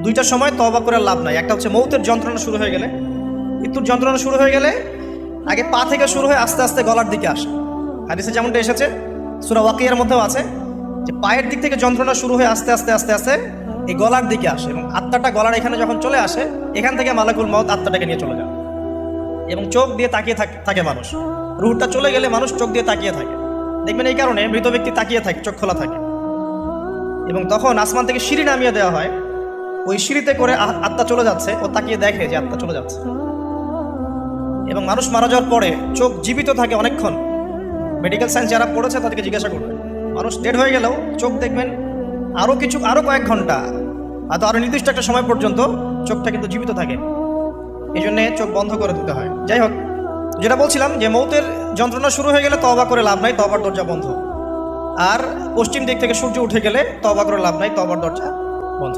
দুইটা সময় তওবা করে লাভ নাই। একটা হচ্ছে মৌতের যন্ত্রণা শুরু হয়ে গেলে, মৃত্যুর যন্ত্রণা শুরু হয়ে গেলে আগে পা থেকে শুরু হয়ে আস্তে আস্তে গলার দিকে আসে। হাদিসে যেমনটা এসেছে, সূরা ওয়াকিয়ার মধ্যেও আছে যে পায়ের দিক থেকে যন্ত্রণা শুরু হয়ে আস্তে আস্তে আস্তে আস্তে এই গলার দিকে আসে, এবং আত্মাটা গলার এখানে যখন চলে আসে, এখান থেকে মালাকুল মউত আত্মাটাকে নিয়ে চলে যায় এবং চোখ দিয়ে তাকিয়ে থাকে মানুষ। রুহটা চলে গেলে মানুষ চোখ দিয়ে তাকিয়ে থাকে, দেখবেন এই কারণে মৃত ব্যক্তি তাকিয়ে থাকে, চোখ খোলা থাকে। এবং তখন আসমান থেকে সিঁড়ি নামিয়ে দেওয়া হয়, ওই সিঁড়িতে করে আত্মা চলে যাচ্ছে, ও তাকিয়ে দেখে যে আত্মা চলে যাচ্ছে। এবং মানুষ মারা যাওয়ার পরে চোখ জীবিত থাকে অনেকক্ষণ। মেডিকেল সায়েন্স যারা পড়েছে তাদেরকে জিজ্ঞাসা করবে, মানুষ ডেড হয়ে গেলেও চোখ দেখবেন আরও কয়েক ঘন্টা, হয়তো আরও নির্দিষ্ট একটা সময় পর্যন্ত চোখটা কিন্তু জীবিত থাকে। এই জন্যে চোখ বন্ধ করে দিতে হয়। যাই হোক, যেটা বলছিলাম যে মৌতের যন্ত্রণা শুরু হয়ে গেলে তওবা করে লাভ নাই, তওবার দরজা বন্ধ। আর পশ্চিম দিক থেকে সূর্য উঠে গেলে তওবা করে লাভ নাই, তওবার দরজা বন্ধ।